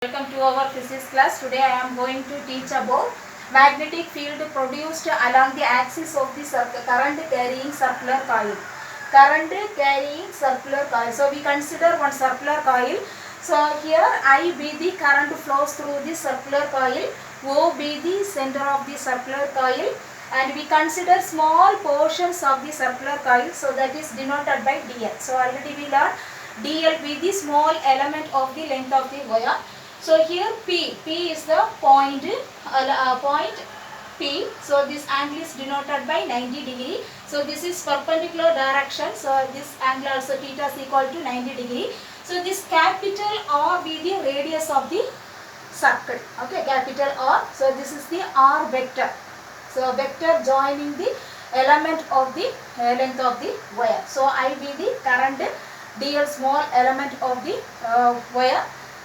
Welcome to our physics class. Today I am going to teach about magnetic field produced along the axis of the current carrying circular coil. Current carrying circular coil. So we consider one circular coil. So here I be the current flows through the circular coil. O be the center of the circular coil. And we consider small portions of the circular coil. So that is denoted by dl. So already we learned dl be the small element of the length of the wire. So here P is the point P. So this angle is denoted by 90 degree. So this is perpendicular direction. So this angle also theta is equal to 90 degree. So this capital R be the radius of the circle. Okay, capital R. So this is the R vector. So vector joining the element of the length of the wire. So I be the current dl small element of the wire.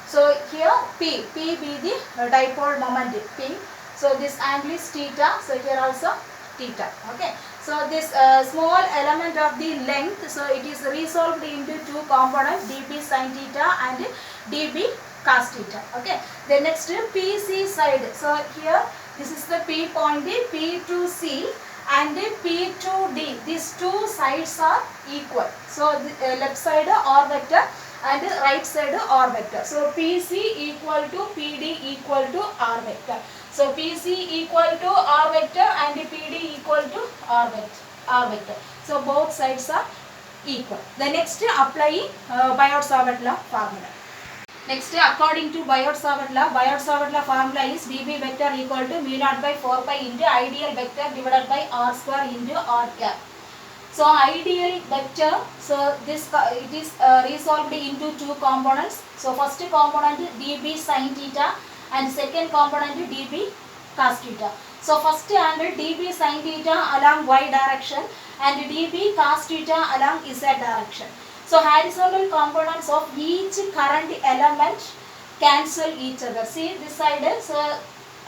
So here P be the dipole moment P. So this angle is theta. So here also theta. Okay. So this small element of the length. So it is resolved into two components, dB sin theta and dB cos theta. Okay. The next PC side. So here this is the P point P to C and P to D. These two sides are equal. So the left side R vector and right side R vector. So PC equal to PD equal to R vector. So PC equal to R vector and PD equal to R vector. So both sides are equal. The next applying Biot-Savart law formula. Next, according to Biot-Savart law formula is dB vector equal to mu naught by 4 pi into ideal vector divided by R square into R cap. So ideal vector, so this it is resolved into two components. So first component dB sin theta and second component dB cos theta. So first angle dB sin theta along y direction and dB cos theta along z direction. So horizontal components of each current element cancel each other. See this side, so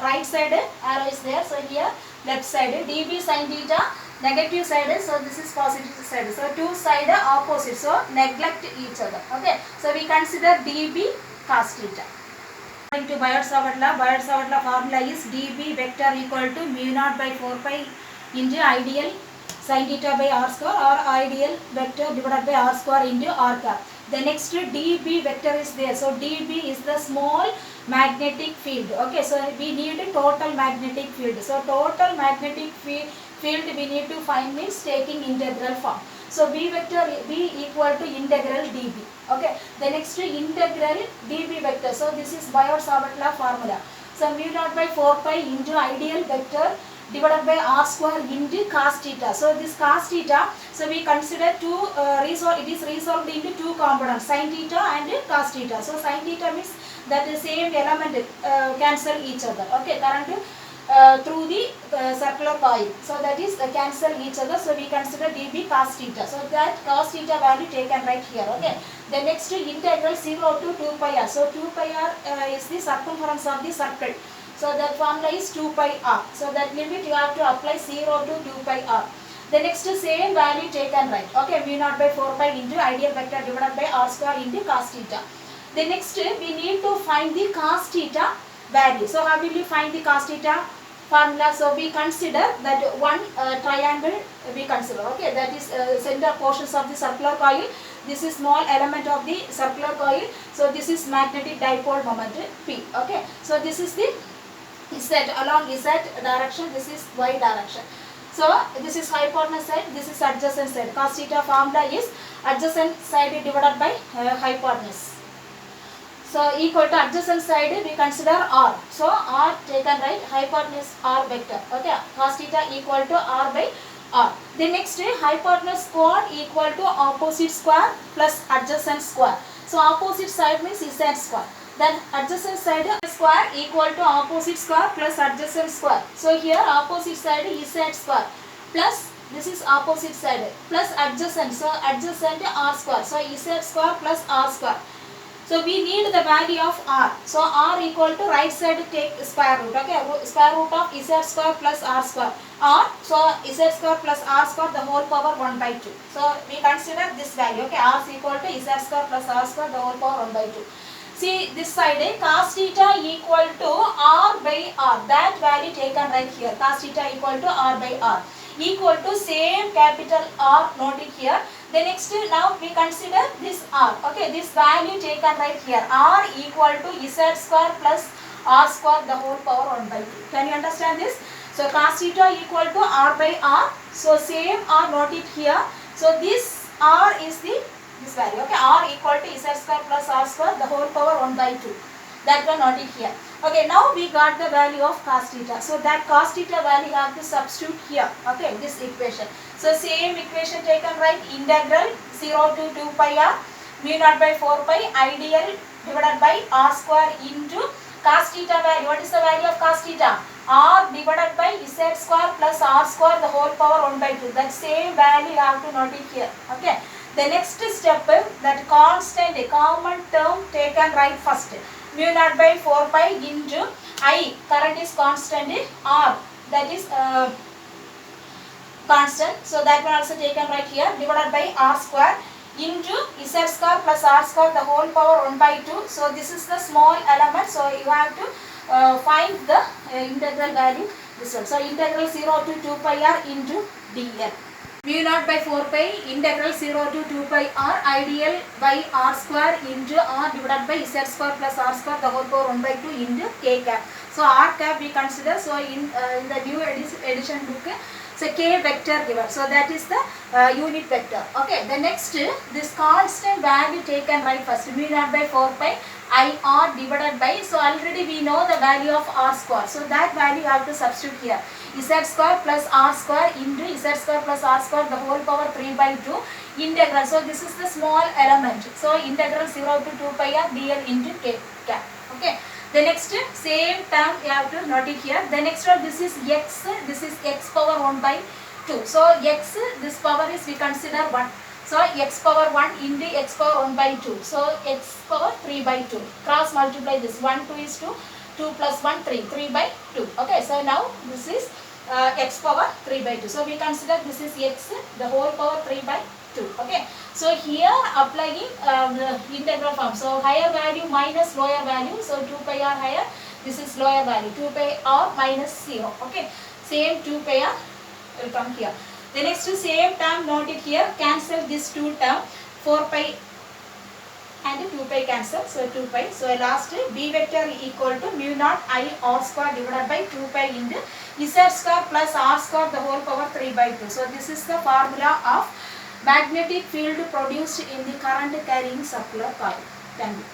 right side arrow is there. So here left side dB sin theta, negative side, so this is positive side. So two side opposite, so neglect each other. Okay. So we consider dB cos theta. According to Biot-Savart law formula is dB vector equal to mu naught by 4 pi into ideal sin theta by R square or ideal vector divided by R square into R cap. The next dB vector is there. So dB is the small magnetic field. Okay, so we need a total magnetic field. So total magnetic field we need to find means taking integral form. So B vector B equal to integral dB. Okay, the next integral dB vector. So this is Biot-Savart law formula. So mu naught by 4 pi into ideal vector divided by R square into cos theta. So this cos theta, so we consider two it is resolved into two components, sin theta and cos theta. So sin theta means that the same element cancel each other. Okay, current through the circular coil. So that is cancel each other. So we consider dB cos theta. So that cos theta value taken right here. Okay. The next integral 0 to 2 pi r. So 2 pi r is the circumference of the circle. So that formula is 2 pi r. So that limit you have to apply 0 to 2 pi r. The next same value taken right. Okay, mu naught by 4 pi into ideal vector divided by R square into cos theta. The next we need to find the cos theta value. So how will you find the cos theta formula? So we consider that one triangle we consider. Okay, that is center portions of the circular coil. This is small element of the circular coil. So this is magnetic dipole moment P. Okay, so this is the Z along Z direction. This is Y direction. So this is hypotenuse side. This is adjacent side. Cos theta formula is adjacent side divided by hypotenuse. So equal to adjacent side we consider R. So R taken right, hypotenuse R vector. Okay, cos theta equal to R by R. The next hypotenuse square equal to opposite square plus adjacent square. So opposite side means Z square. Then adjacent side square equal to opposite square plus adjacent square. So here opposite side is Z square plus this is opposite side plus adjacent. So adjacent R square. So Z square plus R square. So we need the value of R. So R equal to right side take square root. Okay, square root of Z square plus R square. R, so Z square plus R square the whole power 1 by 2. So we consider this value. Okay, R is equal to Z square plus R square the whole power 1 by 2. see this side, cos theta equal to r by r. That value taken right here. Cos theta equal to r by r. Equal to same capital R noted here. The next now we consider this R. Okay, this value taken right here. R equal to Z square plus R square the whole power 1 by 2. Can you understand this? So cos theta equal to R by R. So same R noted here. So this R is this value. Okay, R equal to Z square plus R square the whole power 1 by 2. That one noted here. Okay, now we got the value of cos theta. So that cos theta value have to substitute here. Okay, this equation. So same equation taken right. Integral 0 to 2 pi r mu naught by 4 pi ideal divided by r square into cos theta value. What is the value of cos theta? R divided by Z square plus R square the whole power 1 by 2. That same value you have to note it here. Okay. The next step that constant common term taken right first. Mu naught by 4 pi into I, current is constant, R, that is constant. So that one also taken right here, divided by R square into Z square plus R square the whole power 1 by 2. So this is the small element. So you have to find the integral value, this one. So integral 0 to 2 pi r into dl. Mu naught by 4 pi integral 0 to 2 pi r ideal by r square into r divided by Z square plus R square the whole power 1 by 2 into k cap. So r cap we consider. So in the new edition book, so k vector given. So that is the unit vector. Okay. The next, this constant value taken right first. Mu naught by 4 pi I r divided by. So already we know the value of r square. So that value you have to substitute here. Z square plus R square into Z square plus R square the whole power 3 by 2 integral. So this is the small element. So integral 0 to 2 pi r dl into k cap. Okay. The next same term you have to note it here. The next one, this is x power 1 by 2. So x, this power is we consider 1. So x power 1 into x power 1 by 2. So x power 3 by 2. Cross multiply this. 1 2 is 2. 2 plus 1 3. 3 by 2. Okay. So now this is x power 3 by 2. So we consider this is x the whole power 3 by 2. Okay. So here applying the integral form. So higher value minus lower value. So 2 pi r higher. This is lower value. 2 pi r minus 0. Okay. Same 2 pi r will come here. The next same term noted here. Cancel this 2 term. 4 pi and 2 pi cancel. So 2 pi. So last b vector equal to mu naught I r square divided by 2 pi into Z square plus R square the whole power 3 by 2. So this is the formula of magnetic field produced in the current carrying circular coil. Thank you.